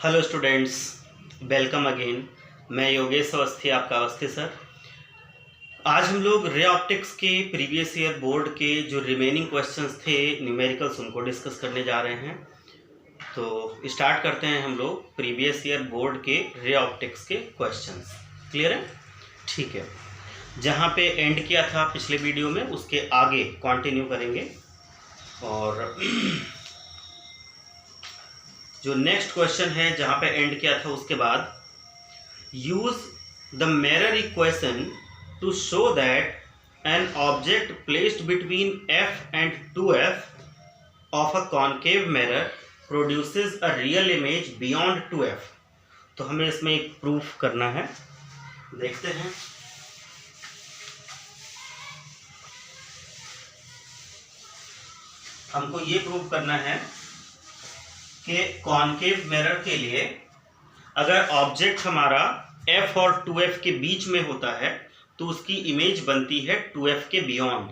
Hello students, welcome again. मैं योगेश अवस्थी, आपका Awasthi sir. आज हम लोग रे ऑप्टिक्स के प्रीवियस ईयर बोर्ड के जो रिमेनिंग क्वेश्चंस थे न्यूमेरिकल्स, उनको डिस्कस करने जा रहे हैं। तो स्टार्ट करते हैं हम लोग प्रीवियस ईयर बोर्ड के रे ऑप्टिक्स के क्वेश्चंस। क्लियर है? ठीक है। जहाँ पे एंड किया था पिछले वीडियो में, उसके आगे कंटिन्यू करेंगे। और जो नेक्स्ट क्वेश्चन है, जहाँ पे एंड किया था उसके बाद, use the mirror equation two show that an object placed between f and 2f of a concave mirror produces a real image beyond 2f। तो हमें इसमें एक प्रूफ करना है, देखते हैं। हमको ये प्रूफ करना है कि कॉन्केव मिरर के लिए अगर ऑब्जेक्ट हमारा f और 2f के बीच में होता है तो उसकी इमेज बनती है 2f के बियॉन्ड।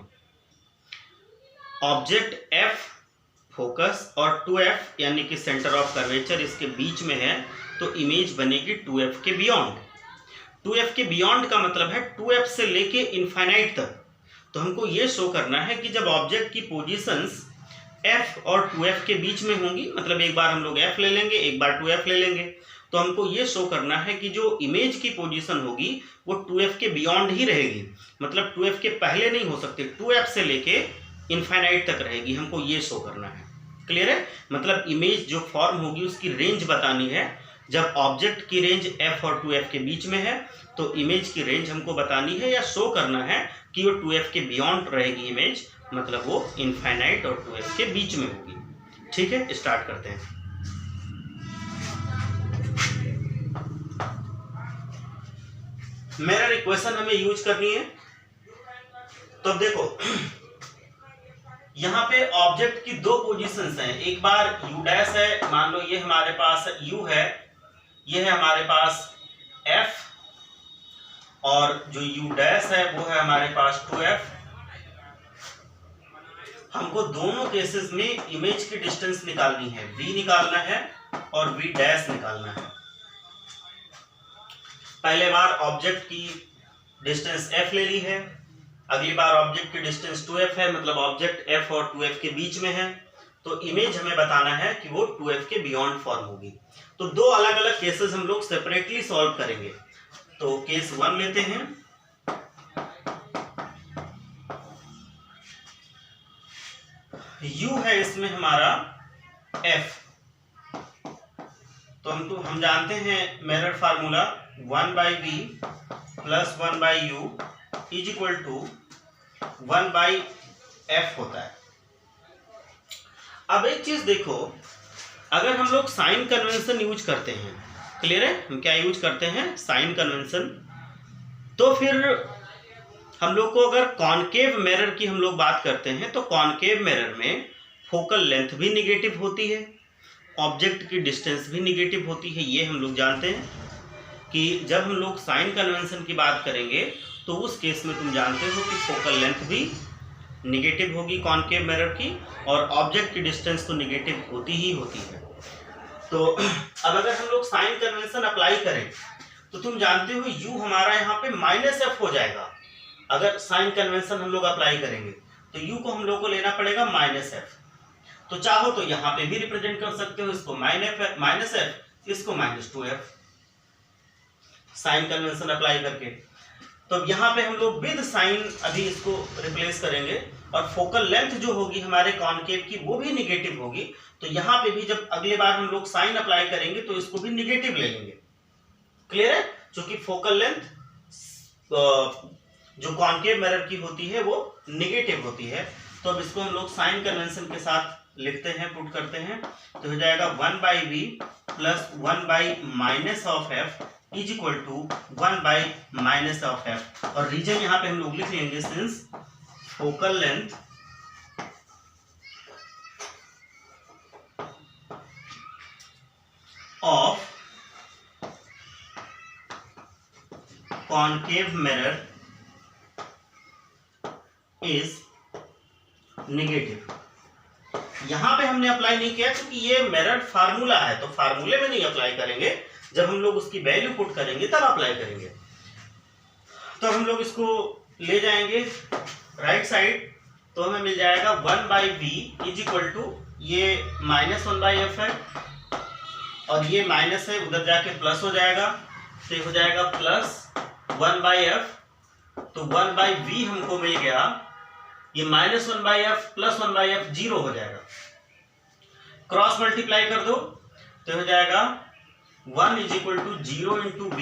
ऑब्जेक्ट f फोकस और 2f यानी कि सेंटर ऑफ कर्वेचर इसके बीच में है तो इमेज बनेगी 2f के बियॉन्ड। 2f के बियॉन्ड का मतलब है 2f से लेके इनफाइनाइट तक। तो हमको ये शो करना है कि जब ऑब्जेक्ट की पोजीशंस f और 2f के बीच में होंगी, मतलब एक बार हम लोग f ले लेंगे, एक बार 2f ले लेंगे, तो हमको ये शो करना है कि जो इमेज की पोजीशन होगी वो 2f के बियॉन्ड ही रहेगी, मतलब 2f के पहले नहीं हो सकती, 2f से लेके इनफाइनाइट तक रहेगी। हमको ये शो करना है। क्लियर है? मतलब इमेज जो फॉर्म होगी उसकी रेंज बतानी है। जब ऑब्जेक्ट की रेंज f और 2f के बीच में है तो इमेज की रेंज हमको बतानी है या शो करना है कि वो 2f के बियॉन्ड रहेगी इमेज, मतलब वो इनफाइनाइट और 2f के बीच में होगी। ठीक है, स्टार्ट करते हैं। मिरर इक्वेशन हमें यूज करनी है। तो अब देखो, यहां पे ऑब्जेक्ट की दो पोजीशंस हैं। एक बार u डैश है, मान लो ये हमारे पास u है, ये है हमारे पास f, और जो u डैश है वो है हमारे पास 2f। हमको दोनों केसेस में इमेज की डिस्टेंस निकालनी है, v निकालना है और v डैश निकालना है। पहले बार ऑब्जेक्ट की डिस्टेंस f ले ली है, अगली बार ऑब्जेक्ट की डिस्टेंस 2f है, मतलब ऑब्जेक्ट f और 2f के बीच में है। तो इमेज हमें बताना है कि वो 2f के बियॉन्ड फॉर्म होगी। तो दो अलग अलग केसेस हम लोग सेपरेटली सॉल्व करेंगे। तो केस 1 लेते हैं। u है इसमें हमारा f, तो हम जानते हैं mirror formula 1/v plus 1/u is equal to 1/f होता है। अब एक चीज देखो, अगर हम लोग साइन कन्वेंशन यूज करते हैं, क्लियर है, हम क्या यूज करते हैं? Sign convention. तो फिर हम लोग को अगर कॉनकेव मिरर की हम लोग बात करते हैं तो कॉनकेव मिरर में फोकल लेंथ भी निगेटिव होती है, ऑब्जेक्ट की डिस्टेंस भी निगेटिव होती है। ये हम लोग जानते हैं कि जब हम लोग साइन कन्वेंशन की बात करेंगे तो उस केस में तुम जानते हो कि फोकल लेंथ भी निगेटिव होगी कॉनकेव मिरर की, और ऑब्जेक्ट की डिस्टेंस तो निगेटिव होती ही होती है। तो अब अगर हम लोग साइन कन्वेंशन अप्लाई करें तो तुम जानते हो u हमारा यहाँ पे -f हो जाएगा। अगर साइन कन्वेंशन हम लोग अप्लाई करेंगे तो u को हम लोग को लेना पड़ेगा -f। तो चाहो तो यहाँ पे भी रिप्रेजेंट कर सकते हो, इसको -f, इसको -2f, साइन कन्वेंशन अप्लाई करके। तो यहाँ पे हम लोग विद साइन अभी इसको रिप्लेस करेंगे, और फोकल लेंथ जो होगी हमारे कॉनकेव की वो भी निगेटिव होगी। तो यहाँ पे भी जब अगले बार हम लोग साइन अप्लाई करेंगे तो इसको भी निगेटिव ले लेंगे। क्लियर है? क्योंकि फोकल लेंथ जो कॉनकेव मिरर की होती है वो निगेटिव होती है। तो अब इसको हम लोग साइन कन्वेंशन के साथ लिखते हैं, पुट करते हैं, तो हो जाएगा 1/v plus 1/-f is equal to 1/-f। और रीजन यहाँ पे हम लोग लिख लेंगे, since focal length of concave mirror is negative. यहाँ पे हमने अप्लाई नहीं किया क्योंकि ये मेथड फार्मूला है, तो फार्मूले में नहीं अप्लाई करेंगे, जब हम लोग उसकी वैल्यू पुट करेंगे तब अप्लाई करेंगे। तो हम लोग इसको ले जाएंगे राइट साइड, तो हमें मिल जाएगा 1/v इज इक्वल टू, ये -1/f है और ये माइनस है, उधर जाके प्लस हो जाएगा, तो ये हो जाएगा प्लस 1/f, तो 1/v हमको मिल गया, ये -1/f प्लस 1/f 0 हो जाएगा, क्रॉस मल्टीप्लाई कर दो तो हो जाएगा 1 is equal to 0 into v,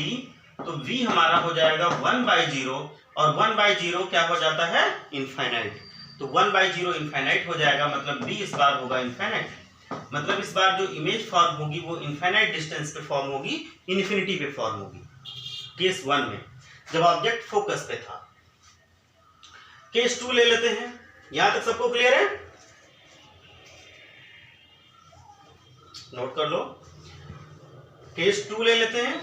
तो v हमारा हो जाएगा 1/0 और 1/0 क्या हो जाता है, इनफाइनाइट, तो 1/0 इनफाइनाइट हो जाएगा, मतलब v इस बार होगा इनफाइनाइट, मतलब इस बार जो इमेज फॉर्म होगी वो इनफाइनाइट डिस्टेंस पे फॉर्म होगी, इन्फिनिटी पे फॉर्म होगी केस 1 में, जब ऑब्जेक्ट फोकस पे था। केस 2 ले लेते हैं, यहां तक सबको क्लियर है, नोट कर लो। केस 2 ले लेते हैं,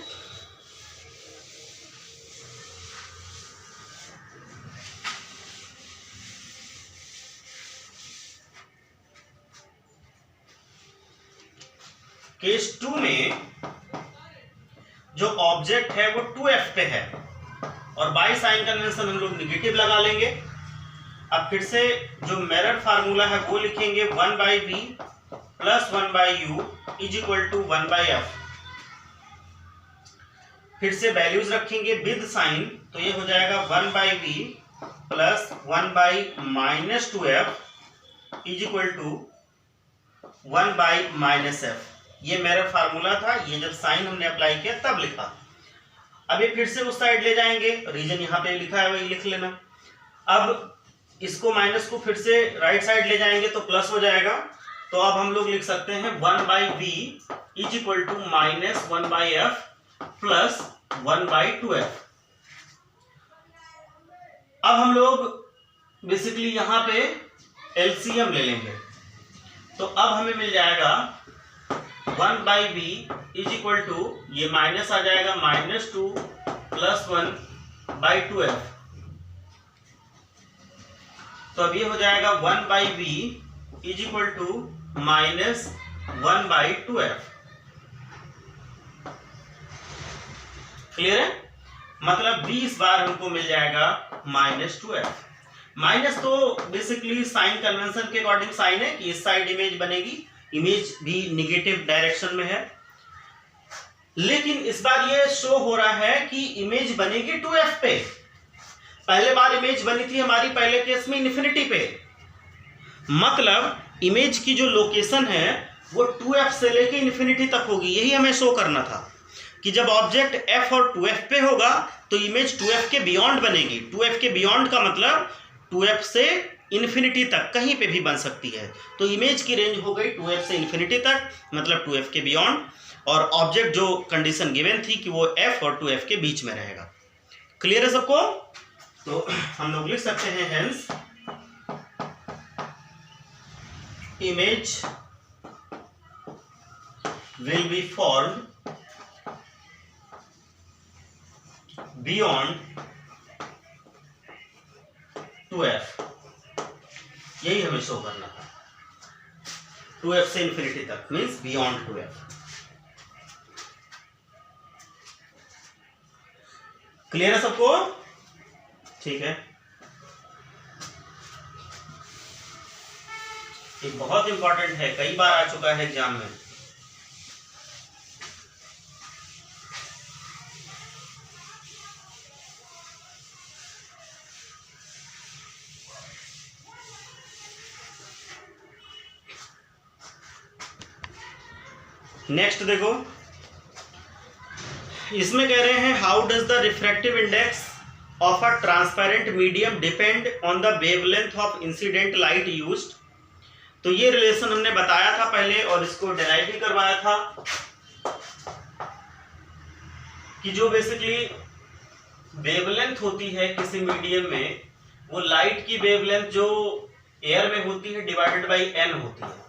केस 2 में जो ऑब्जेक्ट है वो 2f पे है और बाय साइन कन्वेंशन हम लोग निगेटिव लगा लेंगे। अब फिर से जो मेथड फार्मूला है वो लिखेंगे 1/v plus 1/u is equal to 1/f, फिर से वैल्यूज रखेंगे विद साइन, तो ये हो जाएगा 1/v plus 1/-2f is equal to 1/-f। ये मेरा फार्मूला था, ये जब साइन हमने अप्लाई किया तब लिखा। अब ये फिर से उस साइड ले जाएंगे, रीजन यहाँ पे लिखा है वही लिख लेना। अब इसको माइनस को फिर से राइट साइड ले जाएंगे तो प्लस हो जाएगा, तो अब हम लोग लिख सकते हैं 1/v is equal to -1/f plus 1/2f। अब हम लोग बेसिकली यहाँ पे एलसीएम ले लेंगे, तो अब हमें मिल जाएगा 1/v इज इक्वल टू, ये माइनस आ जाएगा -2 प्लस 1/2f, तो अब ये हो जाएगा 1/v is equal to -1/2f। Clear है, मतलब v इस बार हमको मिल जाएगा -2f। माइनस तो बेसिकली साइन कन्वेंशन के अकॉर्डिंग साइन है कि इस साइड इमेज बनेगी, इमेज भी निगेटिव डायरेक्शन में है, लेकिन इस बार ये शो हो रहा है कि इमेज बनेगी 2f पे। पहले बार इमेज बनी थी हमारी पहले केस में इन्फिनिटी पे, मतलब इमेज की जो लोकेशन है वो 2f से लेके इन्फिनिटी तक होगी। यही हमें शो करना था कि जब ऑब्जेक्ट f और 2f पे होगा तो इमेज 2f के बियॉन्ड बनेगी। 2f के बियॉन्ड का मतलब 2f से इन्फिनिटी तक कहीं पे भी बन सकती है, तो इमेज की रेंज हो गई 2f से इन्फिनिटी तक, मतलब 2f के बियॉन्ड, और ऑब्जेक्ट जो कंडीशन गिवन थी कि वो f और 2f के बीच में रहेगा। क्लियर है सबको, तो हम लोग लिख सकते हैं hence image will be formed beyond 2f, यही हमें शो करना था, 2f से इन्फिनिटी तक मीन्स बियॉन्ड 2f। क्लियर है सबको, ठीक है। ये बहुत इंपॉर्टेंट है, कई बार आ चुका है एग्जाम में। नेक्स्ट देखो, इसमें कह रहे हैं how does the refractive index of a transparent medium depend on the wavelength of incident light used. तो ये रिलेशन हमने बताया था पहले और इसको डेराइव भी करवाया था कि जो बेसिकली वेवलेंथ होती है किसी मीडियम में, वो लाइट की वेवलेंथ जो एयर में होती है डिवाइडेड बाई n होती है।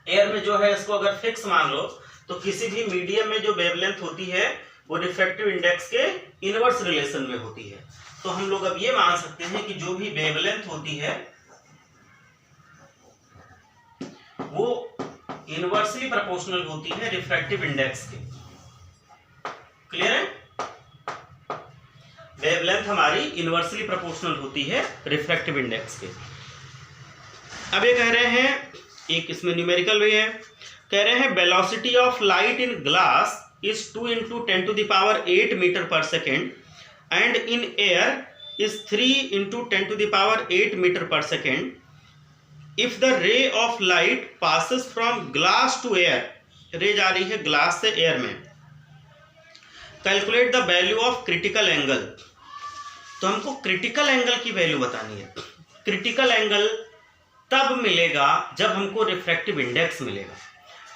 एयर में जो है इसको अगर फिक्स मान लो तो किसी भी मीडियम में जो वेवलेंथ होती है वो रिफ्रैक्टिव इंडेक्स के इनवर्स रिलेशन में होती है। तो हम लोग अब ये मान सकते हैं कि जो भी वेवलेंथ होती है वो इनवर्सली प्रोपोर्शनल होती है रिफ्रैक्टिव इंडेक्स के। क्लियर है? वेवलेंथ हमारी इनवर्सली प्रोपोर्शनल होती है रिफ्रैक्टिव इंडेक्स के। अब ये कह रहे हैं, एक इसमें न्यूमेरिकल भी है, कह रहे हैं velocity of light in glass is 2 into 10 to the power 8 meter per second and in air is 3 into 10 to the power 8 meter per second. If the ray of light passes from glass to air, रे जा रही है glass से air में, calculate the value of critical angle. तो हमको critical angle की value बतानी है। क्रिटिकल एंगल तब मिलेगा जब हमको रिफ्रैक्टिव इंडेक्स मिलेगा।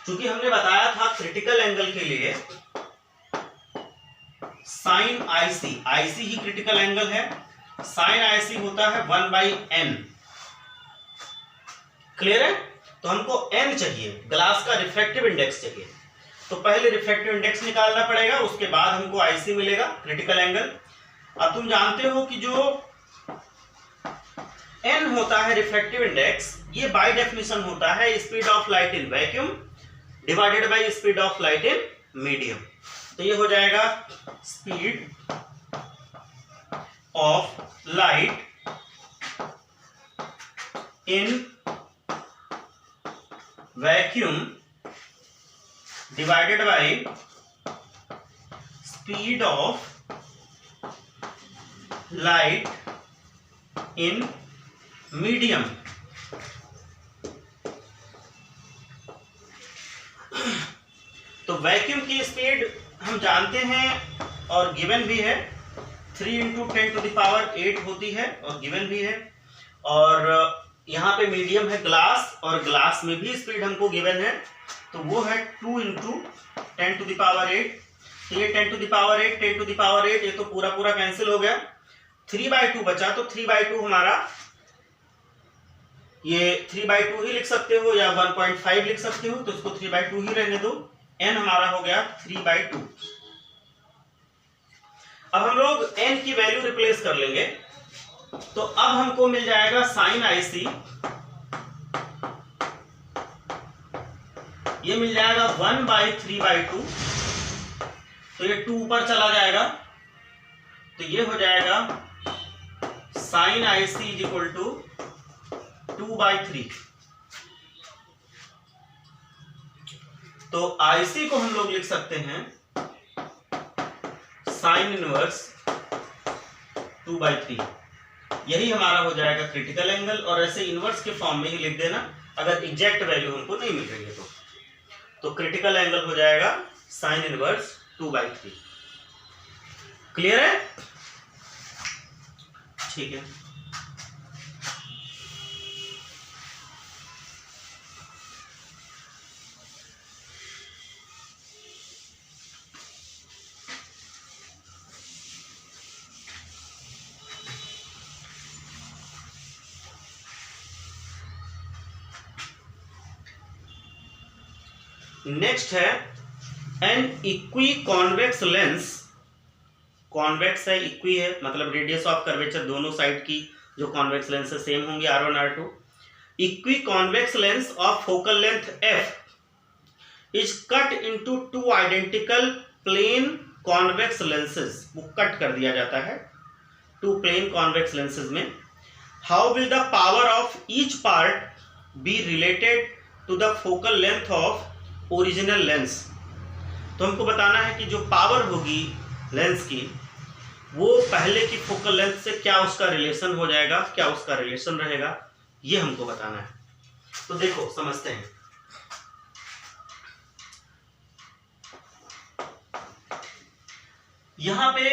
क्योंकि हमने बताया था क्रिटिकल एंगल के लिए साइन आईसी, आईसी ही क्रिटिकल एंगल है, साइन आईसी होता है 1/n। क्लियर है? तो हमको n चाहिए, ग्लास का रिफ्रैक्टिव इंडेक्स चाहिए। तो पहले रिफ्रैक्टिव इंडेक्स निकालना पड़ेगा, उसके बाद हमको आईसी मिलेगा, क्रिटिकल एंगल। अब तुम जानते हो कि जो n होता है रिफ्रैक्टिव इंडेक्स, ये बाय डेफिनेशन होता है speed of light in vacuum divided by speed of light in medium. तो ये हो जाएगा speed of light in vacuum divided by speed of light in medium. तो वैक्यूम की स्पीड हम जानते हैं और गिवन भी है, 3 into 10 to the power 8 होती है और गिवन भी है। और यहाँ पे मीडियम है ग्लास, और ग्लास में भी स्पीड हमको गिवन है, तो वो है 2 into 10 to the power 8। तो ये 10 to the power 8, 10 to the power 8, ये तो पूरा पूरा कैंसिल हो गया, 3/2 बचा। तो 3/2 हमारा, ये 3/2 ही लिख सकते हो या 1.5 लिख सकते हो, तो इसको 3/2 ही रहने दो। n हमारा हो गया 3/2। अब हम लोग n की वैल्यू रिप्लेस कर लेंगे, तो अब हमको मिल जाएगा साइन आईसी, ये मिल जाएगा 1/3/2। तो ये 2 ऊपर चला जाएगा, तो ये हो जाएगा sign IC is equal to 2/3। तो आईसी को हम लोग लिख सकते हैं साइन इनवर्स 2/3। यही हमारा हो जाएगा क्रिटिकल एंगल, और ऐसे इनवर्स के फॉर्म में ही लिख देना अगर एग्जैक्ट वैल्यू हमको नहीं मिल रही है तो क्रिटिकल एंगल हो जाएगा साइन इनवर्स 2/3। क्लियर है? ठीक है। नेक्स्ट है an equiconvex lens. Convex है, इक्वी है, मतलब रेडियस ऑफ कर्वेचर दोनों साइड की जो कॉन्वेक्स लेंस है सेम होंगे R1 R2। Equiconvex lens of focal length f is cut into 2 identical plane convex lenses. वो कट कर दिया जाता है 2 प्लेन कॉन्वेक्स लेंसेज में। How will the power of each part be related to the focal length of original lens. तो हमको बताना है कि जो पावर होगी लेंस की, वो पहले की फोकल लेंथ से क्या उसका रिलेशन हो जाएगा, क्या उसका रिलेशन रहेगा, ये हमको बताना है। तो देखो समझते हैं। यहां पे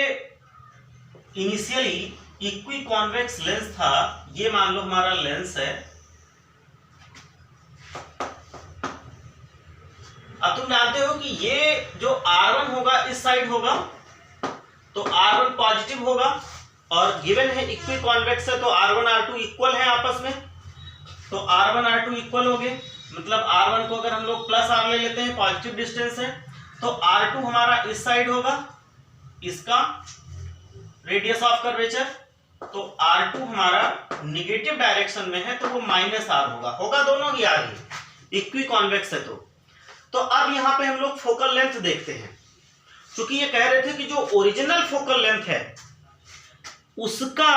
इनिशियली इक्वी कॉन्वेक्स लेंस था, ये मान लो हमारा लेंस है। अब तुम जानते हो कि ये जो R1 होगा इस साइड होगा, तो R1 पॉजिटिव होगा, और गिवन है इक्वी कॉन्वेक्स है तो R1 R2 इक्वल है आपस में, तो R1 R2 इक्वल हो गए। मतलब R1 को अगर हम लोग प्लस R ले लेते हैं, पॉजिटिव डिस्टेंस है, तो R2 हमारा इस साइड होगा, इसका रेडियस ऑफ कर्वेचर, तो R2 हमारा निगेटिव डायरेक्शन में है तो वो -R होगा, होगा दोनों ही R ही, इक्वी कॉन्वेक्स है तो अब यहाँ पे हम लोग फोकल लेंथ देखते हैं। क्योंकि ये कह रहे थे कि जो ओरिजिनल फोकल लेंथ है उसका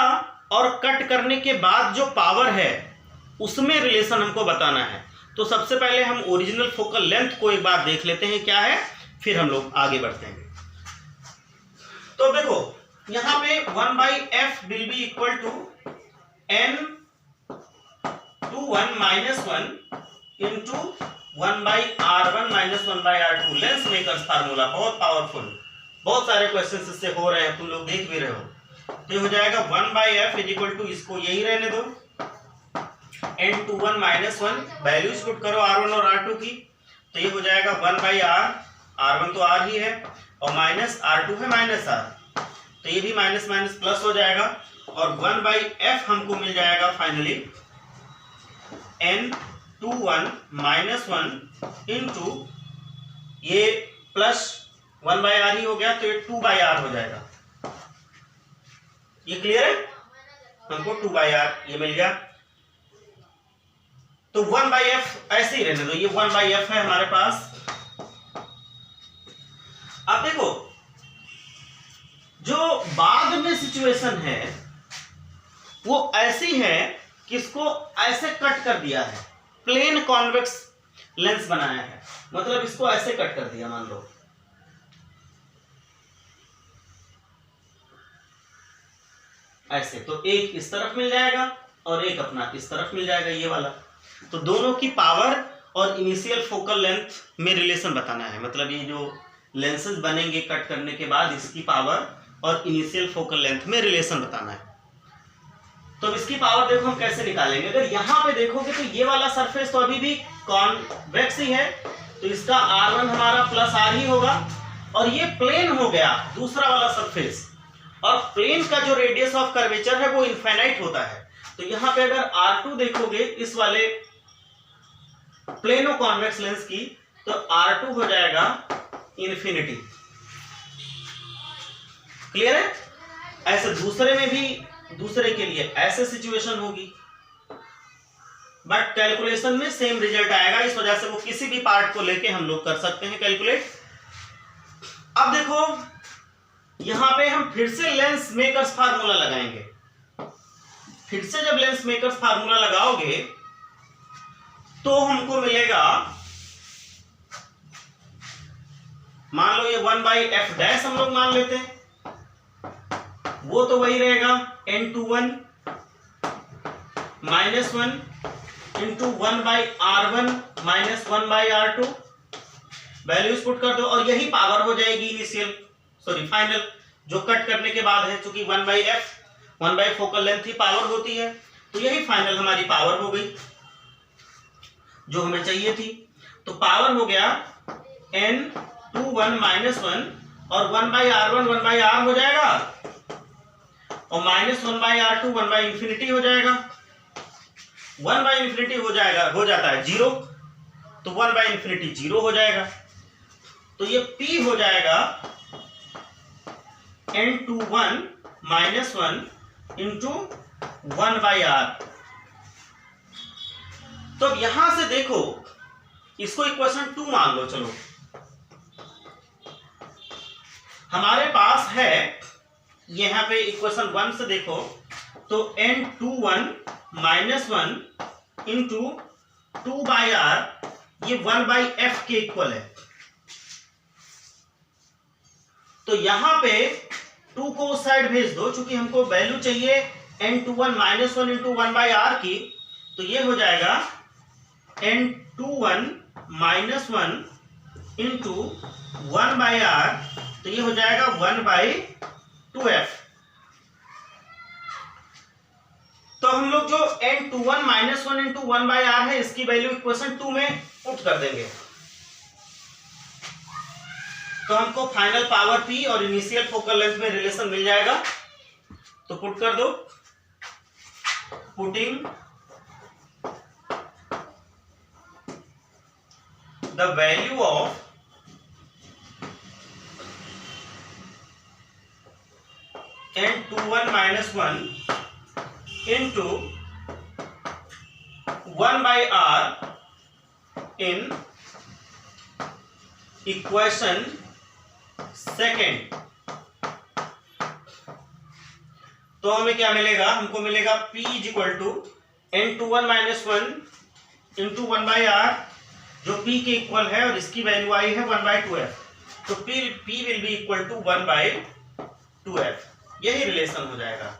और कट करने के बाद जो पावर है उसमें रिलेशन हमको बताना है। तो सबसे पहले हम ओरिजिनल फोकल लेंथ को एक बार देख लेते हैं क्या है, फिर हम लोग आगे बढ़ते हैं। तो देखो यहां पे 1/f will be equal to n21 - 1 into 1/r1 - 1/r2 lens makers formula. बहुत पावरफुल, बहुत सारे क्वेश्चन इससे हो रहे हैं, तुम लोग देख भी रहे हो। तो ये हो जाएगा 1/f इज इक्वल टू, इसको यही रहने दो, n21 - 1 वैल्यूज पुट करो r1 और r2 की, तो ये हो जाएगा 1/r, r1 तो r ही है और माइनस r2 है -r, तो ये भी माइनस माइनस प्लस हो जाएगा और 1/f हमको मिल जाएगा फाइनली n21 - 1 इंटू ये प्लस 1/r ही हो गया तो ये 2/r हो जाएगा। ये क्लियर है, हमको 2/r ये मिल गया। तो 1/f ऐसे ही रहने दो, ये 1/f है हमारे पास। अब देखो जो बाद में सिचुएशन है वो ऐसी है कि इसको ऐसे कट कर दिया है, प्लेन कॉन्वेक्स लेंस बनाया है, मतलब इसको ऐसे कट कर दिया मान लो, ऐसे, तो एक इस तरफ मिल जाएगा और एक अपना इस तरफ मिल जाएगा, ये वाला। तो दोनों की पावर और इनिशियल फोकल लेंथ में रिलेशन बताना है, मतलब ये जो लेंसेज बनेंगे कट करने के बाद इसकी पावर और इनिशियल फोकल लेंथ में रिलेशन बताना है। तो इसकी पावर देखो हम कैसे निकालेंगे। अगर यहां पे देखोगे तो ये वाला सरफेस तो अभी भी कॉन्वेक्स ही है, तो इसका r1 हमारा प्लस r ही होगा, और ये प्लेन हो गया दूसरा वाला सरफेस, और प्लेन का जो रेडियस ऑफ कर्वेचर है वो इनफाइनाइट होता है। तो यहां पे अगर r2 देखोगे इस वाले प्लेनो कॉन्वेक्स लेंस की, तो r2 हो जाएगा इन्फिनिटी। क्लियर है? ऐसे दूसरे में भी, दूसरे के लिए ऐसे सिचुएशन होगी, बट कैलकुलेशन में सेम रिजल्ट आएगा, इस वजह से वो किसी भी पार्ट को लेके हम लोग कर सकते हैं कैलकुलेट। अब देखो यहां पे हम फिर से लेंस मेकर्स फार्मूला लगाएंगे। फिर से जब लेंस मेकर्स फार्मूला लगाओगे तो हमको मिलेगा, मान लो ये 1/f डैश हम लोग मान लेते हैं, वो तो वही रहेगा n21 - 1 into 1/r1 - 1/r2, values put कर दो और यही पावर हो जाएगी इनिशियल, सॉरी फाइनल, जो कट करने के बाद है, क्योंकि 1/f 1/ फोकल लेंथ ही पावर होती है, तो यही फाइनल हमारी पावर हो गई जो हमें चाहिए थी। तो पावर हो गया n21 - 1 और 1/r1 1/r हो जाएगा और माइनस 1/r2 1/इंफिनिटी हो जाएगा। 1/इंफिनिटी हो जाएगा, हो जाता है 0, तो 1/इंफिनिटी 0 हो जाएगा। तो ये P हो जाएगा n21 - 1 इंटू 1/r। तो अब यहां से देखो इसको इक्वेशन 2 मान लो, चलो हमारे पास है यहां पे इक्वेशन 1 से देखो तो n21 - 1 इंटू 2/r, ये 1/f के इक्वल है। तो यहां पे 2 को उस साइड भेज दो, चूंकि हमको वैल्यू चाहिए n21 - 1 इंटू 1/r की, तो ये हो जाएगा n21 - 1 इंटू 1/r, तो ये हो जाएगा 1/2f। तो हम लोग जो n21 - 1 इंटू 1/r है इसकी वैल्यू इक्वेशन 2 में पुट कर देंगे, तो हमको फाइनल पावर P और इनिशियल फोकल लेंथ में रिलेशन मिल जाएगा। तो पुट कर दो, putting the value of n21 - 1 into 1/r in equation second, तो हमें क्या मिलेगा, हमको मिलेगा P is equal to n21 - 1 into 1/r, जो P के इक्वल है और इसकी वैल्यू आई है 1/2f, तो P will be equal to 1/2f। यही रिलेशन हो जाएगा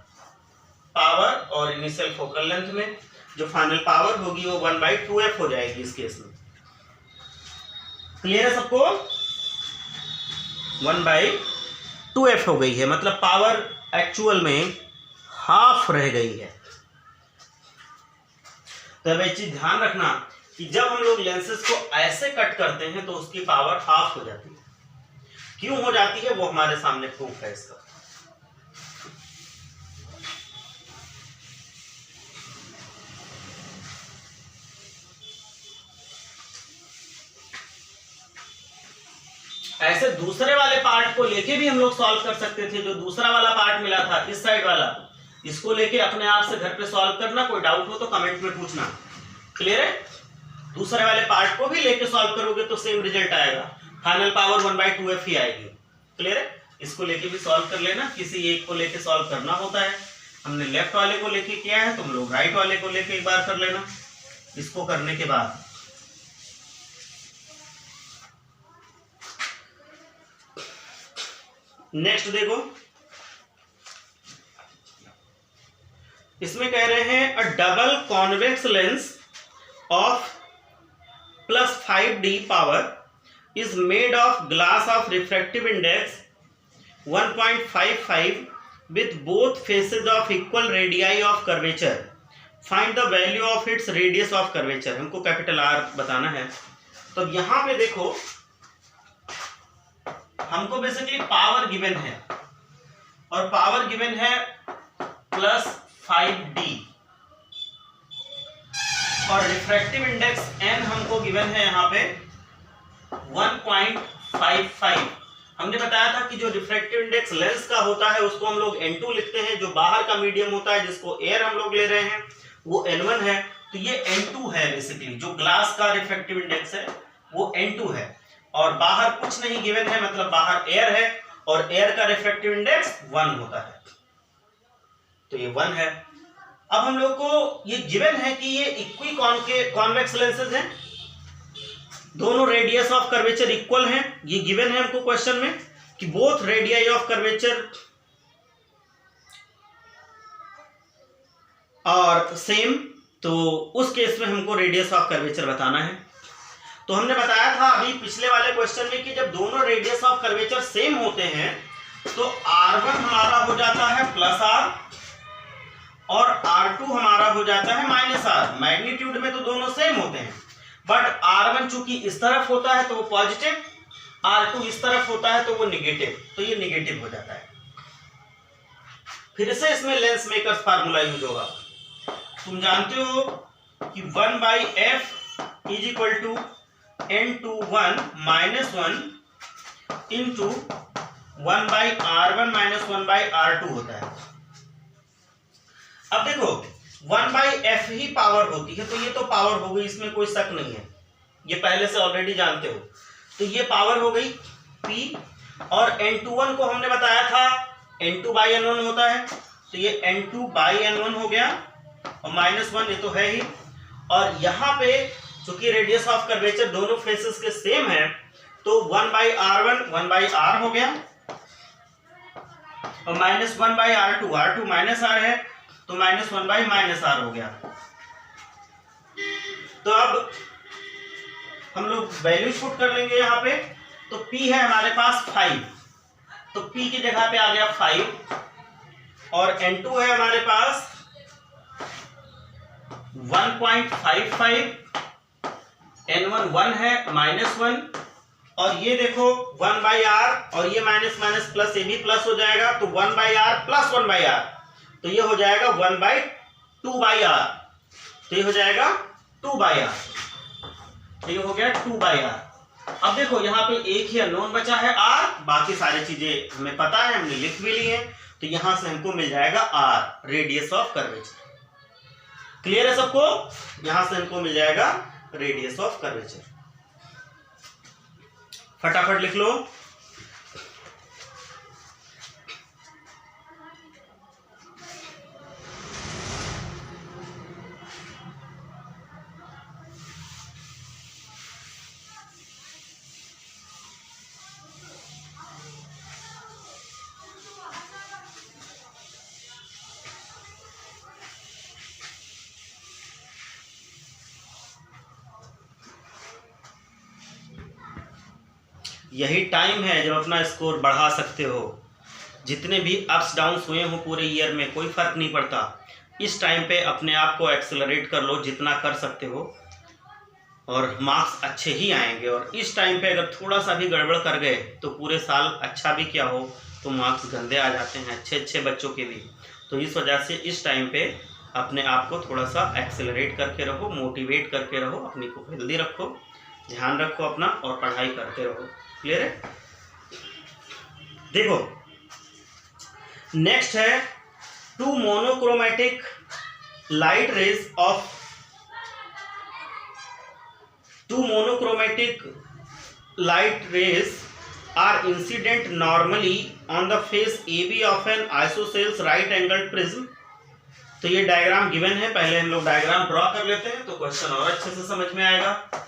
पावर और इनिशियल फोकल लेंथ में। जो फाइनल पावर होगी वो 1/2f हो जाएगी इस केस में। क्लियर है सबको? 1/2f हो गई है, मतलब पावर एक्चुअल में हाफ रह गई है। तो अब एक चीज ध्यान रखना कि जब हम लोग लेंसेज को ऐसे कट करते हैं तो उसकी पावर हाफ हो जाती है। क्यों हो जाती है वो हमारे सामने प्रूफ है इसका। ऐसे दूसरे वाले पार्ट को लेके भी हम लोग सॉल्व कर सकते थे। जो दूसरा वाला पार्ट मिला था इस साइड वाला, इसको लेके अपने आप से घर पे सॉल्व करना। कोई डाउट हो तो कमेंट में पूछना। क्लियर है? दूसरे वाले पार्ट को भी लेके सॉल्व करोगे तो सेम रिजल्ट आएगा, फाइनल पावर 1/2f ही आएगी। क्लियर है? इसको लेके भी सॉल्व कर लेना। किसी एक को लेके सॉल्व करना होता है। हमने लेफ्ट वाले को लेके किया है, तुम लोग राइट वाले को लेके एक बार कर लेना। इसको करने के बाद नेक्स्ट देखो, इसमें कह रहे हैं अ double convex lens of +5d power is made of glass of refractive index 1.55 with both faces of equal radii of curvature. Find the value of its radius of curvature. हमको कैपिटल R बताना है। तो यहां पे देखो, हमको basically power given है और पावर गिवन है +5d और रिफ्रैक्टिव इंडेक्स n हमको गिवन है यहाँ पे 1.55। हमने बताया था कि जो रिफ्रैक्टिव इंडेक्स लेंस का होता है उसको हम लोग n2 लिखते हैं। जो बाहर का मीडियम होता है जिसको एयर हम लोग ले रहे हैं वो n1 है। तो ये n2 है बेसिकली। जो ग्लास का रिफ्रैक्टिव इंडेक्स है वो n2 है और बाहर कुछ नहीं गिवन है, मतलब बाहर एयर है और एयर का रिफ्रैक्टिव इंडेक्स 1 होता है। तो ये 1 है। अब हम लोग को ये गिवन है कि ये इक्वी कॉन्वेक्स लेंसेज हैं, दोनों रेडियस ऑफ कर्वेचर इक्वल हैं। ये गिवन है हमको क्वेश्चन में कि बोथ रेडियाई ऑफ कर्वेचर और सेम। तो उस केस में हमको रेडियस ऑफ कर्वेचर बताना है। तो हमने बताया था अभी पिछले वाले क्वेश्चन में कि जब दोनों रेडियस ऑफ कर्वेचर सेम होते हैं तो R1 हमारा हो जाता है +r और R2 हमारा हो जाता है -r। मैग्नीट्यूड में तो दोनों सेम होते हैं, बट R1 चूंकि इस तरफ होता है तो वो पॉजिटिव, R2 इस तरफ होता है तो वो निगेटिव, तो ये निगेटिव हो जाता है। फिर से इसमें लेंस मेकर्स फार्मूला यूज होगा। तुम जानते हो कि 1/f is equal to n21 - 1 into 1/r1 - 1/r2 होता है। अब देखो 1/f ही पावर होती है, तो ये तो पावर हो गई, इसमें कोई शक नहीं है, ये पहले से ऑलरेडी जानते हो। तो ये पावर हो गई P और n21 को हमने बताया था n2/n1 होता है, तो ये n2/n1 हो गया और -1 ये तो है ही। और यहाँ पे चूंकि रेडियस ऑफ कर्वेचर दोनों फेसेस के सेम है तो 1/r1 1/r हो गया और -1/r2 r2 -r है तो -1/-r हो गया। तो अब हम लोग वैल्यूज पुट कर लेंगे यहाँ पे। तो P है हमारे पास 5, तो P की जगह पे आ गया 5 और n2 है हमारे पास 1.55, n1 1 है -1 और ये देखो 1/r और ये माइनस प्लस ये भी प्लस हो जाएगा तो 1/r + 1/r, तो ये हो जाएगा 1/2/r, तो ये हो जाएगा 2/r, तो ये हो गया 2/r। अब देखो यहाँ पे एक ही अननोन बचा है r, बाकी सारी चीजें हमें पता है, हमने लिख भी ली है। तो यहां से हमको मिल जाएगा r, radius of curvature. Clear है सबको? यहां से हमको मिल जाएगा रेडियस ऑफ कर्वेचर। फटाफट लिख लो। यही टाइम है जब अपना स्कोर बढ़ा सकते हो। जितने भी अप्स डाउन्स हुए हो पूरे ईयर में कोई फ़र्क नहीं पड़ता, इस टाइम पे अपने आप को एक्सेलरेट कर लो जितना कर सकते हो और मार्क्स अच्छे ही आएंगे। और इस टाइम पे अगर थोड़ा सा भी गड़बड़ कर गए तो पूरे साल अच्छा भी क्या हो तो मार्क्स गंदे आ जाते हैं अच्छे बच्चों के भी। तो इस वजह से इस टाइम पे अपने आप को थोड़ा सा एक्सेलरेट करके रहो, मोटिवेट करके रहो, अपनी को हेल्दी रखो, ध्यान रखो अपना और पढ़ाई करते रहो। क्लियर है? देखो नेक्स्ट है two monochromatic light rays are incident normally on the face AB of an isosceles right angle prism. तो ये डायग्राम गिवन है, पहले हम लोग डायग्राम ड्रॉ कर लेते हैं तो क्वेश्चन और अच्छे से समझ में आएगा।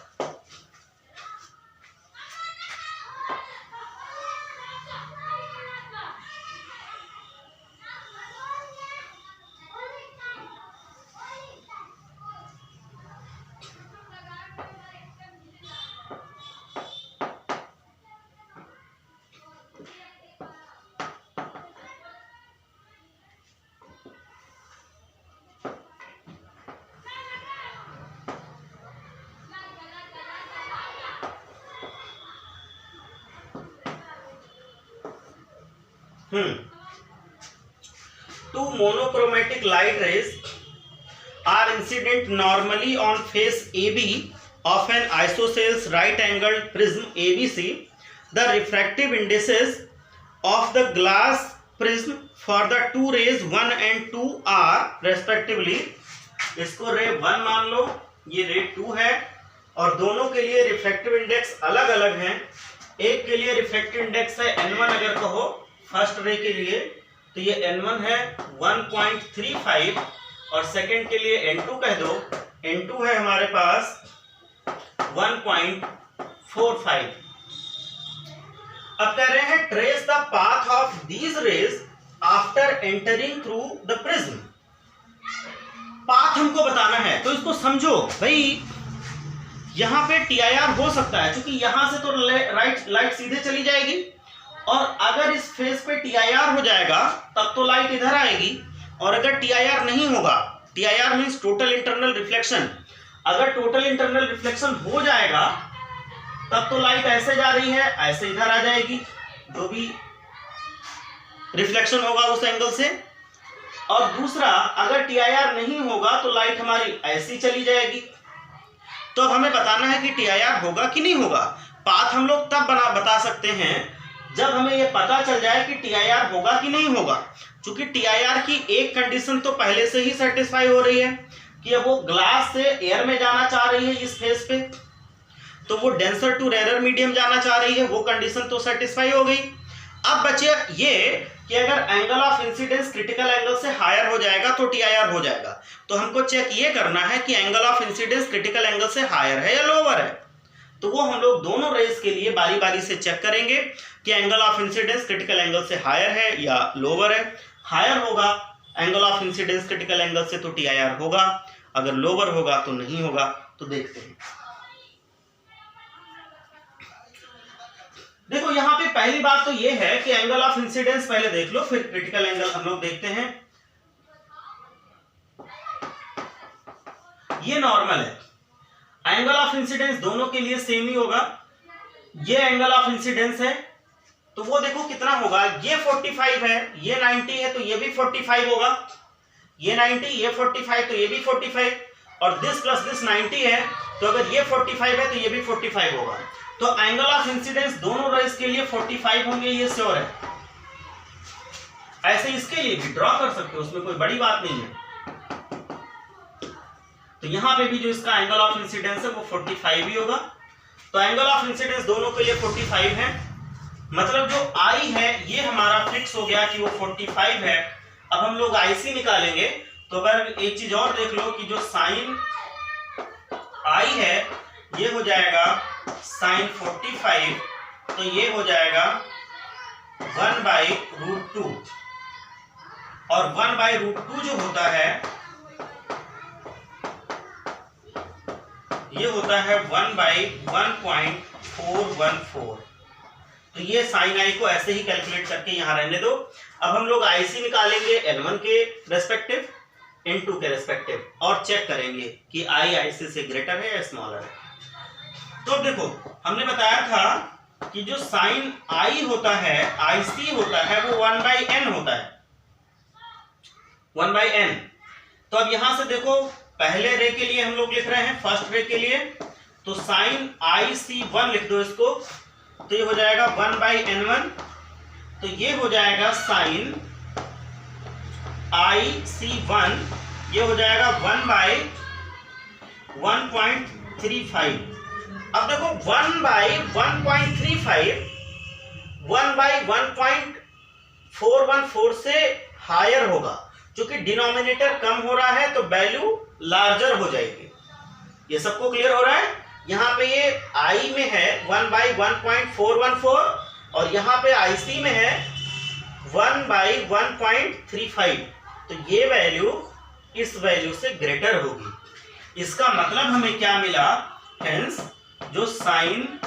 Two monochromatic light rays are incident normally on face AB of an isosceles right-angled prism ABC. The refractive indices of the glass prism for the two rays 1 and 2 are respectively, इसको रे 1 मान लो, ये रे 2 है और दोनों के लिए रिफ्रैक्टिव इंडेक्स अलग अलग हैं। एक के लिए रिफ्रैक्टिव इंडेक्स है N1 अगर कहो फर्स्ट रे के लिए तो ये N1 है 1.35 और सेकंड के लिए N2 कह दो, N2 है हमारे पास 1.45। अब कह रहे हैं trace the path of these raise after entering through the prism. Path हमको बताना है तो इसको समझो भाई, यहां पे TIR हो सकता है क्योंकि यहां से तो राइट लाइट सीधे चली जाएगी और अगर इस फेस पे TIR हो जाएगा तब तो लाइट इधर आएगी, और अगर TIR नहीं होगा, TIR means total internal reflection, अगर टोटल इंटरनल रिफ्लेक्शन हो जाएगा तब तो लाइट ऐसे जा रही है ऐसे इधर आ जाएगी, जो भी रिफ्लेक्शन होगा उस एंगल से। और दूसरा अगर TIR नहीं होगा तो लाइट हमारी ऐसी चली जाएगी। तो अब हमें बताना है कि TIR होगा कि नहीं होगा। पाथ हम लोग तब बता सकते हैं जब हमें यह पता चल जाए कि TIR होगा कि नहीं होगा, क्योंकि TIR की एक कंडीशन तो पहले से ही सेटिस्फाई हो रही है कि अब वो ग्लास से एयर में जाना चाह रही है इस फेस पे, तो वो डेंसर टू रेयर मीडियम जाना चाह रही है, वो कंडीशन तो सेटिस्फाई हो गई। अब बचे ये कि अगर angle of incidence critical angle से हायर हो जाएगा तो TIR हो जाएगा। तो हमको चेक ये करना है कि angle of incidence critical angle से हायर है या लोअर है। तो वो हम लोग दोनों रेज के लिए बारी बारी से चेक करेंगे कि angle of incidence critical angle से हायर है या लोअर है। हायर होगा angle of incidence critical angle से तो TIR होगा, अगर लोअर होगा तो नहीं होगा। तो देखते हैं, देखो यहां पे पहली बात तो ये है कि एंगल ऑफ इंसिडेंस पहले देख लो, फिर क्रिटिकल एंगल हम लोग देखते हैं। ये नॉर्मल है, एंगल ऑफ इंसिडेंस दोनों के लिए सेम ही होगा। ये एंगल ऑफ इंसिडेंस है तो वो देखो कितना होगा, ये 45 है, ये 90 है तो ये भी 45 होगा, ये 90 ये 45 तो ये भी 45, और दिस प्लस दिस 90 है तो अगर ये 45 है तो ये भी 45 होगा। तो एंगल ऑफ इंसिडेंस दोनों रेज के लिए 45 होंगे, ये श्योर है। ऐसे इसके लिए भी ड्रॉ कर सकते हो, उसमें कोई बड़ी बात नहीं है। तो यहां पे भी जो इसका एंगल ऑफ इंसिडेंस है वो 45 ही होगा। तो एंगल ऑफ इंसिडेंस दोनों के लिए 45 है, मतलब जो आई है ये हमारा फिक्स हो गया कि वो 45 है। अब हम लोग आईसी निकालेंगे, तो अगर एक चीज और देख लो कि जो साइन आई है ये हो जाएगा साइन 45, तो ये हो जाएगा 1/√2, और 1/√2 जो होता है ये होता है 1/1.414। तो ये साइन आई को ऐसे ही कैलकुलेट करके यहां रहने दो। अब हम लोग आईसी निकालेंगे N1 के रेस्पेक्टिव, N2 के रेस्पेक्टिव, और चेक करेंगे कि आई आईसी से ग्रेटर है या स्मॉलर है। तो अब देखो हमने बताया था कि जो साइन आई होता है, आईसी होता है, वो 1/n होता है, 1/n। तो अब यहां से देखो पहले रे के लिए हम लोग लिख रहे हैं, फर्स्ट रे के लिए, तो साइन IC1 लिख दो इसको, तो ये हो जाएगा 1/n1, तो ये हो जाएगा साइन IC1, ये हो जाएगा 1/1.35। अब देखो 1/1.35 1/1.414 से हायर होगा, क्योंकि डिनोमिनेटर कम हो रहा है तो वैल्यू लार्जर हो जाएगी। ये सबको क्लियर हो रहा है? यहाँ पे ये आई में है 1/1.414 और यहाँ पे आईसी में है 1/1.35, तो ये वैल्यू इस वैल्यू से ग्रेटर होगी। इसका मतलब हमें क्या मिला? हेंस जो साइन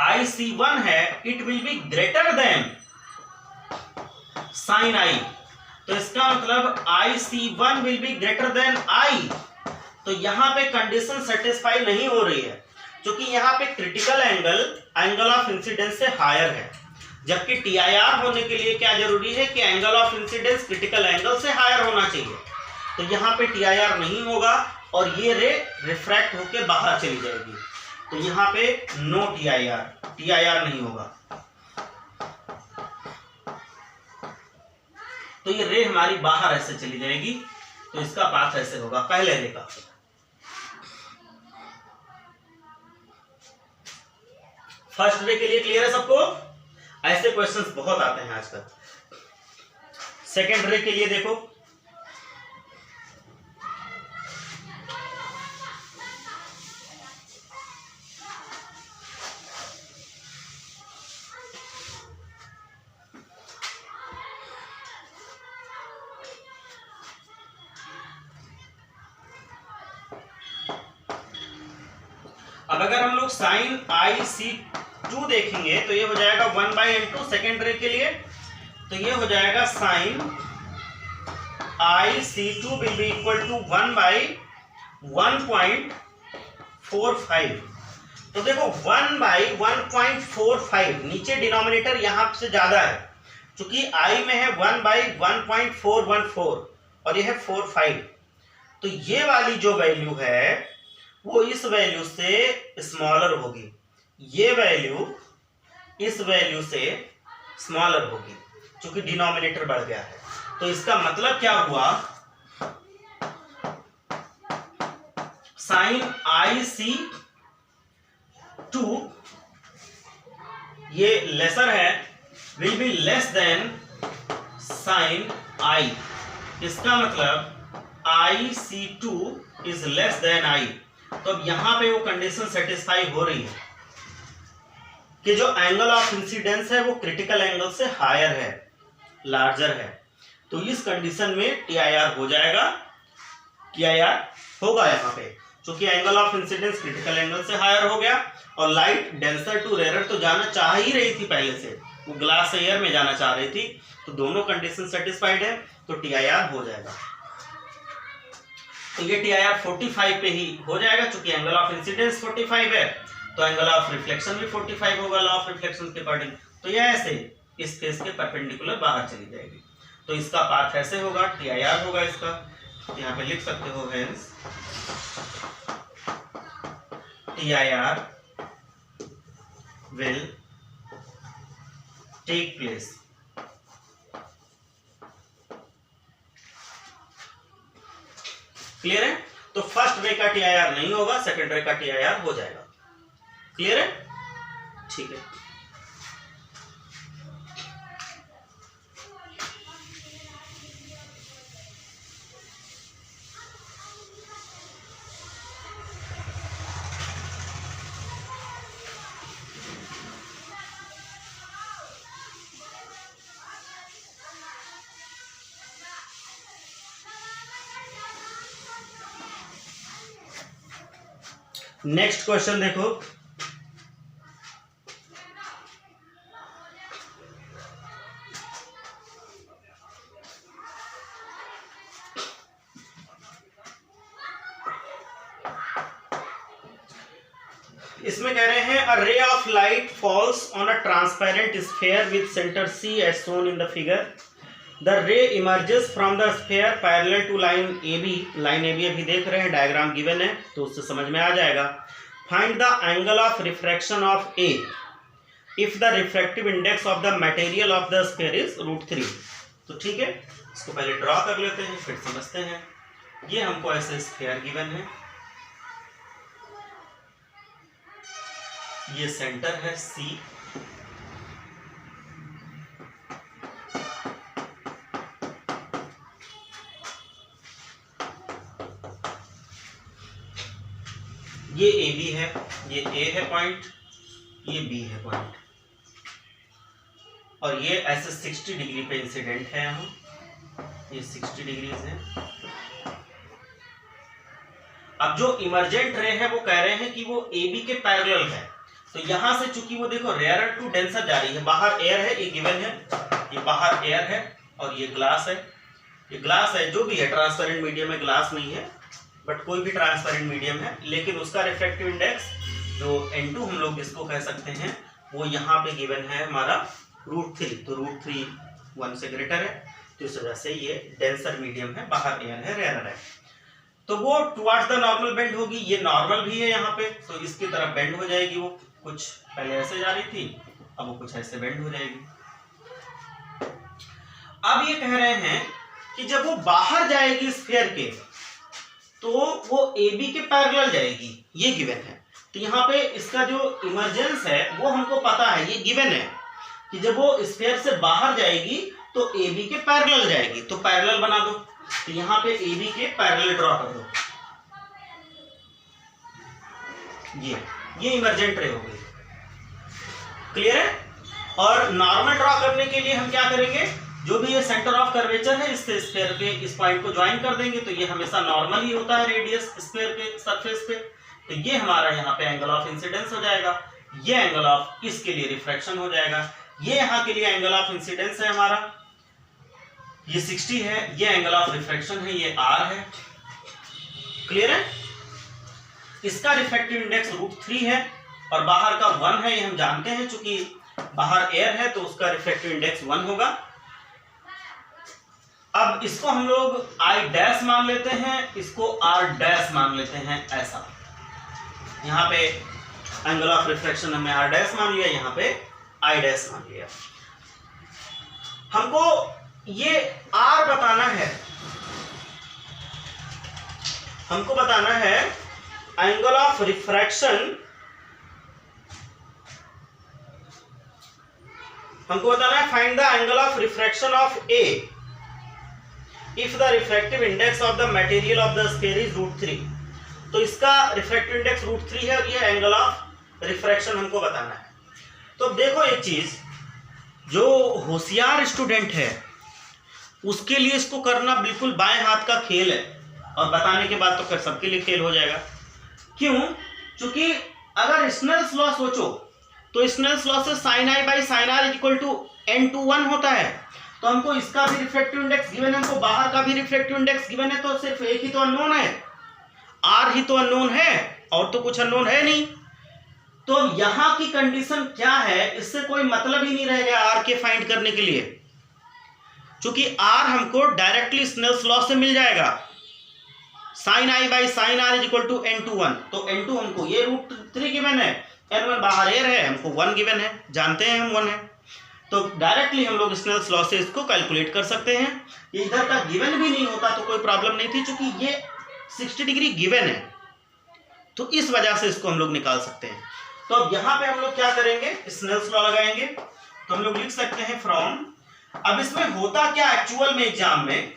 IC1 है it will be greater than sine i, तो इसका मतलब IC1 will be greater than i. तो यहां पे कंडीशन सेटिस्फाई नहीं हो रही है, क्योंकि यहां पे क्रिटिकल एंगल ऑफ इंसिडेंस से हायर है, जबकि TIR होने के लिए क्या जरूरी है कि angle of incidence critical angle से हायर होना चाहिए। तो यहां पे TIR नहीं होगा और ये रे रिफ्रैक्ट होके बाहर चली जाएगी, तो यहां पे नो TIR नहीं होगा। तो ये रे हमारी बाहर ऐसे चली जाएगी, तो इसका पाथ ऐसे होगा पहले रे का। फर्स्ट रे के लिए क्लियर है सबको? ऐसे क्वेश्चंस बहुत आते हैं आजकल। सेकेंड रे के लिए देखो, अब अगर हम लोग साइन IC2 देखेंगे तो ये हो जाएगा 1/n2 सेकेंड रे के लिए, तो ये हो जाएगा sine IC2 will be equal to 1/1.45। तो देखो 1/1.45, नीचे डिनोमिनेटर यहां से ज्यादा है, क्योंकि I में है 1/1.414 और ये है 45, तो ये वाली जो वैल्यू है वो इस वैल्यू से स्मॉलर होगी, ये वैल्यू इस वैल्यू से स्मॉलर होगी, क्योंकि डिनोमिनेटर बढ़ गया है। तो इसका मतलब क्या हुआ? साइन IC2 ये लेसर है, will be less than sine I। इसका मतलब IC2 is less than I। तो अब यहां पे वो कंडीशन सेटिस्फाई हो रही है कि जो एंगल ऑफ इंसिडेंस है वो क्रिटिकल एंगल से हायर है, लार्जर है, तो इस कंडीशन में TIR हो जाएगा, TIR होगा यहाँ पे, क्योंकि angle of incidence critical angle से हायर हो गया और लाइट डेंसर टू रेयर तो जाना चाह ही रही थी पहले से, वो ग्लास एयर में जाना चाह रही थी, तो दोनों कंडीशन सेटिस्फाइड है, तो TIR हो जाएगा। तो ये TIR 45 पे ही हो जाएगा, क्योंकि एंगल ऑफ इंसिडेंस 45 है, तो एंगल ऑफ रिफ्लेक्शन भी 45 होगा लॉ ऑफ रिफ्लेक्शन के अकॉर्डिंग। तो ये ऐसे इस फेस के परपेंडिकुलर बाहर चली जाएगी, तो इसका पाथ ऐसे होगा, TIR होगा इसका, यहाँ पे लिख सकते हो hence TIR will take place। Clear है? तो फर्स्ट रे का TIR नहीं होगा, सेकंड रे का TIR हो जाएगा। क्लियर है? ठीक है। नेक्स्ट क्वेश्चन देखो, इसमें कह रहे हैं a ray of light falls on a transparent sphere with centre C as shown in the figure. The ray emerges from the sphere parallel to line AB। Line AB अभी देख रहे हैं, diagram given है तो उससे समझ में आ जाएगा। Find the angle of refraction of A if the refractive index of the material of the sphere is √3। तो ठीक है, इसको पहले ड्रॉ कर लेते हैं फिर समझते हैं। ये हमको ऐसे स्फीयर गिवन है, ये सेंटर है C, ये AB है, ये A है पॉइंट, ये B है पॉइंट, और ये ऐसे 60 डिग्री पे इंसिडेंट है यहाँ, ये 60 डिग्रीज है। अब जो इमर्जेंट रे है वो कह रहे हैं कि वो AB के पैरेलल है, तो यहां से चूंकि वो देखो रेयर टू डेंसर जा रही है, बाहर एयर है, ये गिवन है, ये बाहर एयर है और ये ग्लास है, ये ग्लास है, जो भी है ट्रांसपेरेंट मीडियम में, ग्लास नहीं है बट कोई भी ट्रांसपेरेंट मीडियम है, लेकिन उसका रिफ्रैक्टिव इंडेक्स जो N2 हम लोग इसको कह सकते हैं वो यहाँ पे गिवन है हमारा √3, तो √3 1 से ग्रेटर है, तो इस वजह से ये डेंसर मीडियम है, बाहर एयर है, रेयर है, तो वो टुवर्ड्स द नॉर्मल बेंड होगी। ये नॉर्मल भी है यहाँ पे, तो इसकी तरफ बेंड हो जाएगी, वो कुछ पहले ऐसे जा रही थी, अब वो कुछ ऐसे बेंड हो जाएगी। अब ये कह रहे हैं कि जब वो बाहर जाएगी स्फीयर के तो वो AB के पैरेलल जाएगी, ये गिवन है। तो यहाँ पे इसका जो इमर्जेंस है वो हमको पता है, ये गिवन है कि जब वो स्फीयर से बाहर जाएगी तो AB के पैरेलल जाएगी, तो पैरेलल बना दो, तो यहाँ पे AB के पैरेलल ड्रॉ कर दो, ये इमर्जेंट रे हो गई। क्लियर है? और नॉर्मल ड्रॉ करने के लिए हम क्या करेंगे, जो भी ये सेंटर ऑफ कर्वेचर है इससे स्फीयर के इस पॉइंट को ज्वाइन कर देंगे, तो ये हमेशा नॉर्मल ही होता है रेडियस स्फीयर के सरफेस पे, तो ये हमारा यहाँ पे एंगल ऑफ इंसिडेंस हो जाएगा, ये एंगल ऑफ इसके लिए रिफ्रैक्शन हो जाएगा, ये यहाँ के लिए एंगल ऑफ इंसिडेंस है हमारा, ये 60 है, ये एंगल ऑफ रिफ्रैक्शन है, ये R है। क्लियर है? इसका रिफ्रैक्टिव इंडेक्स √3 है और बाहर का 1 है, ये हम जानते हैं, चूंकि बाहर एयर है तो उसका रिफ्रैक्टिव इंडेक्स 1 होगा। अब इसको हम लोग I' मान लेते हैं, इसको R' मान लेते हैं, ऐसा। यहाँ पे एंगल ऑफ रिफ्रैक्शन हमने R' मान लिया, यहाँ पे I' मान लिया। हमको ये R बताना है, हमको बताना है एंगल ऑफ रिफ्रैक्शन, हमको बताना है find the angle of refraction of A if the refractive index of the material of the sphere is √3। तो इसका रिफ्रैक्टिव इंडेक्स √3 है और ये एंगल ऑफ रिफ्रैक्शन हमको बताना है। तो देखो एक चीज, जो होशियार स्टूडेंट है उसके लिए इसको करना बिल्कुल बाएं हाथ का खेल है, और बताने के बाद तो सबके लिए खेल हो जाएगा। क्यों? क्योंकि अगर स्नेल्स लॉ सोचो तो स्नेल्स लॉ से sin I by sin R = n/1 होता है, तो हमको इसका भी रिफ्रैक्टिव इंडेक्स गिवन है, हमको बाहर का भी रिफ्रैक्टिव इंडेक्स गिवन है, तो सिर्फ एक ही तो अननोन है, R ही तो अननोन है और तो कुछ अननोन है नहीं। तो यहां की कंडीशन क्या है, इससे कोई मतलब ही नहीं रहेगा R के फाइंड करने के लिए, क्योंकि R हमको डायरेक्टली स्नेल्स लॉ से मिल जाएगा, sin I by sin R = n/1। तो n2 हमको ये √3 गिवन है, n1 बाहर एयर है, हमको 1 गिवन है, जानते हैं हम 1 है, तो डायरेक्टली हम लोग स्नेल्स लॉ से इसको कैलकुलेट कर सकते हैं। ये इधर का गिवन भी नहीं होता तो कोई प्रॉब्लम नहीं थी, क्योंकि ये 60 डिग्री गिवन है, तो इस वजह से इसको हम लोग निकाल सकते हैं। तो अब यहां पे हम लोग क्या करेंगे, स्नेल्स लॉ लगाएंगे। तो हम लोग लिख सकते हैं फ्रॉम, अब इसमें होता क्या एक्चुअल में एग्जाम में,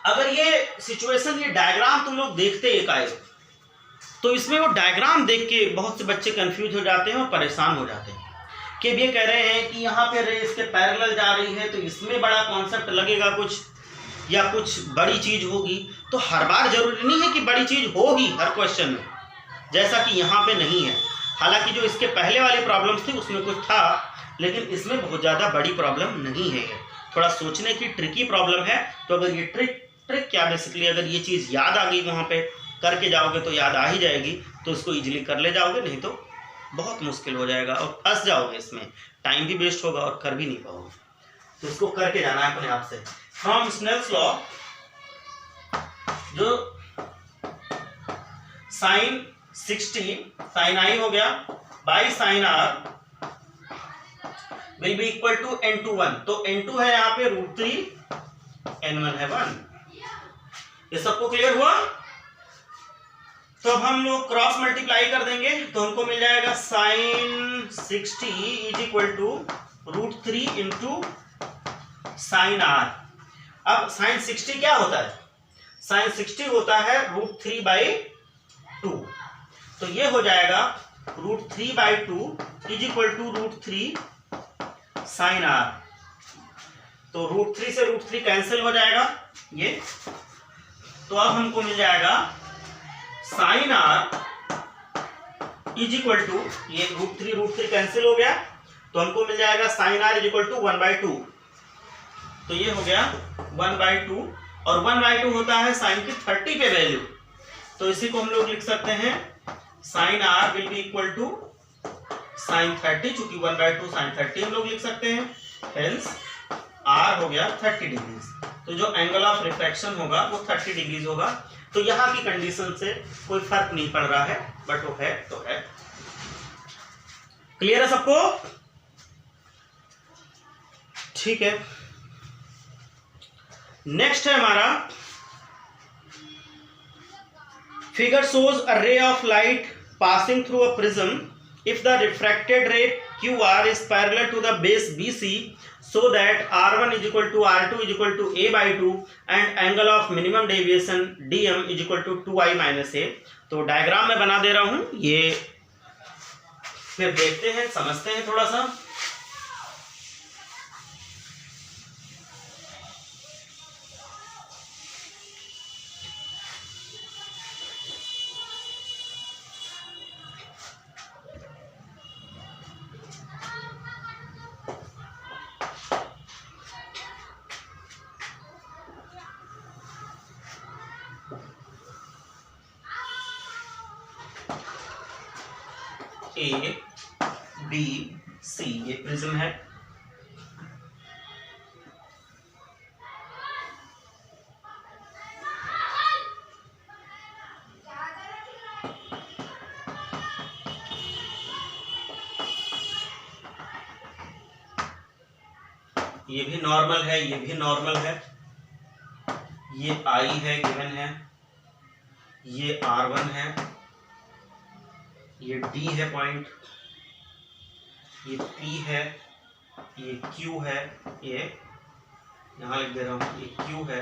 अगर ये सिचुएशन, ये डायग्राम तुम लोग देखते एकाएक, तो इसमें वो डायग्राम देख के बहुत से बच्चे कंफ्यूज हो जाते हैं और परेशान हो जाते हैं कि ये कह रहे हैं कि यहाँ पे रे इसके पैरेलल जा रही है, तो इसमें बड़ा कॉन्सेप्ट लगेगा कुछ, या कुछ बड़ी चीज होगी। तो हर बार जरूरी नहीं है कि बड़ी चीज हो ही हर क्वेश्चन में, जैसा कि यहाँ पे नहीं है। हालांकि जो इसके पहले वाली प्रॉब्लम्स थी उसमें कुछ था, लेकिन इसमें बहुत ज़्यादा बड़ी प्रॉब्लम नहीं है, थोड़ा सोचने की ट्रिकी प्रॉब्लम है। तो अगर ये ट्रिक क्या बेसिकली, अगर ये चीज़ याद आ गई वहाँ पे करके जाओगे तो याद आ ही जाएगी, तो इसको इजीली कर ले जाओगे, नहीं तो बहुत मुश्किल हो जाएगा और फंस जाओगे इसमें, टाइम भी वेस्ट होगा और कर भी नहीं पाओगे। तो इसको करके जाना है अपने आप से। फ्रॉम स्नेल्स लॉ, जो साइन 60 साइन आई हो गया by sine R will be equal to n2 1। तो n2 है यहाँ पे √3, n1 है 1। ये सबको क्लियर हुआ? तो अब हम लोग क्रॉस मल्टीप्लाई कर देंगे, तो हमको मिल जाएगा sine 60 is equal to √3 into sine R. अब साइन 60 क्या होता है? साइन 60 होता है √3/2। तो ये हो जाएगा √3/2 is equal to √3 sine R. तो √3 से √3 कैंसिल हो जाएगा ये। तो अब हमको मिल जाएगा sine R is equal to, ये √3 कैंसिल हो गया, तो हमको मिल जाएगा sine R is equal to 1/2। तो ये हो गया 1/2, और 1/2 होता है साइन की 30 पे वैल्यू। तो इसी को हम लोग लिख सकते हैं sine R will be equal to sine 30, चूंकि 1/2 साइन 30 हम लोग लिख सकते हैं, हेंस आर हो गया 30 डिग्रीज। तो जो एंगल ऑफ रिफ्रैक्शन होगा वो 30 डिग्रीज होगा। तो यहाँ की कंडीशन से कोई फर्क नहीं पड़ रहा है, बट वो है तो है। क्लियर है सबको? ठीक है, नेक्स्ट है हमारा figure shows a ray of light passing through a prism if the refracted ray QR is parallel to the base BC so that R1 is equal to R2 is equal to A/2 and angle of minimum deviation DM is equal to 2I minus A। तो diagram मैं बना दे रहा हूं, ये फिर देखते हैं, समझते हैं थोड़ा सा। ABC ये प्रिज्म है, ये भी नॉर्मल है, ये भी नॉर्मल है, ये I है गिवन है, ये R1 है, ये D है पॉइंट, ये P है, ये Q है, ये यहाँ लिख दे रहा हूँ, ये Q है,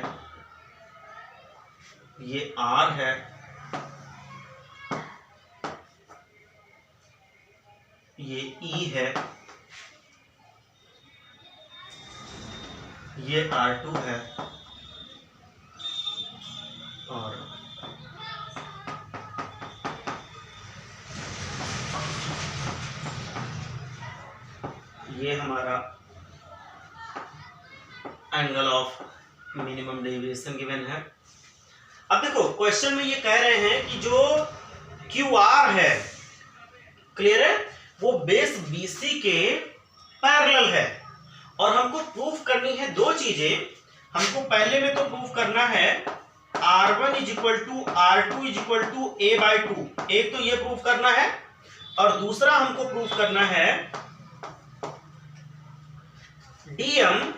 ये R है, ये E है, ये R2 है, और ये हमारा angle of minimum deviation given है। अब देखो क्वेश्चन में ये कह रहे हैं कि जो QR है, क्लियर है, वो बेस BC के पैरेलल है, और हमको प्रूफ करनी है दो चीजें। हमको पहले में तो प्रूफ करना है R1 is equal to R2 is equal to A/2, एक तो ये प्रूफ करना है, और दूसरा हमको प्रूफ करना है DM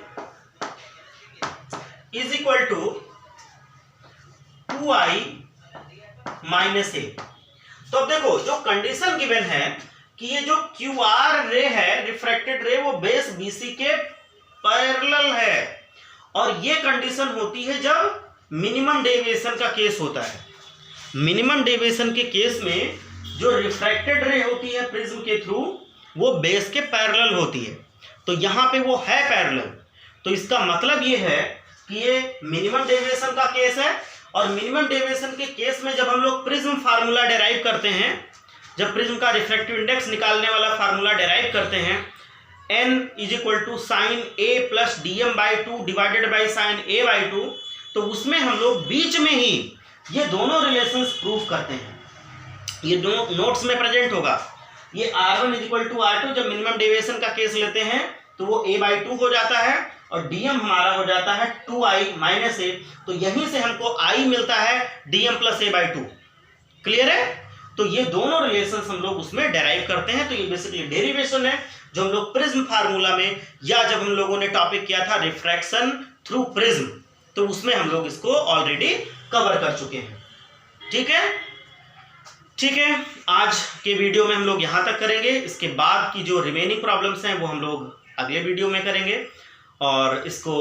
is equal to 2I minus A। तो अब देखो जो कंडीशन गिवन है कि ये जो क्यू आर रे है, रिफ्रैक्टेड रे, वो बेस बीसी के पैरेलल है, और ये कंडीशन होती है जब मिनिमम डेविएशन का केस होता है। मिनिमम डेविएशन के केस में जो रिफ्रैक्टेड रे होती है प्रिज्म के थ्रू वो बेस के पैरेलल होती है, तो यहाँ पे वो है पैरेलल, तो इसका मतलब ये है कि ये मिनिमम डेविएशन का केस है। और मिनिमम डेविएशन के केस में जब हम लोग प्रिज्म फार्मूला डेराइव करते हैं, जब प्रिज्म का रिफ्रैक्टिव इंडेक्स निकालने वाला फार्मूला डेराइव करते हैं, n = sin a + dm/2 divided by sin a/2, तो उसमें हम लोग बीच में ही ये दोनों रिलेशंस प्रूव करते हैं। ये दोनों नोट्स में प्रेजेंट होगा। ये r1 = r2 जब मिनिमम डेविएशन का केस लेते हैं तो वो a/2 हो जाता है, और dm हमारा हो जाता है 2i - a, तो यहीं से हमको i मिलता है dm + a/2। क्लियर है? तो ये दोनों रिलेशंस हम लोग उसमें डेराइव करते हैं। तो ये बेसिकली डेरिवेशन है जो हम लोग प्रिज्म फार्मूला में, या जब हम लोगों ने टॉपिक किया था रिफ्रैक्शन थ्रू प्रिज्म, तो उसमें हम लोग इसको ऑलरेडी कवर कर चुके हैं। ठीक है, ठीक है, आज के वीडियो में हम लोग यहाँ तक करेंगे। इसके बाद की जो रिमेनिंग प्रॉब्लम्स हैं वो हम लोग अगले वीडियो में करेंगे, और इसको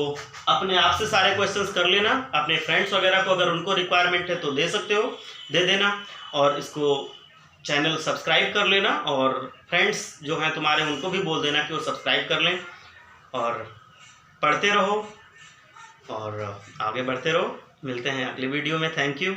अपने आप से सारे क्वेश्चंस कर लेना। अपने फ्रेंड्स वगैरह को अगर उनको रिक्वायरमेंट है तो दे सकते हो, दे देना, और इसको चैनल सब्सक्राइब कर लेना, और फ्रेंड्स जो हैं तुम्हारे उनको भी बोल देना कि वो सब्सक्राइब कर लें, और पढ़ते रहो और आगे बढ़ते रहो। मिलते हैं अगले वीडियो में। Thank you.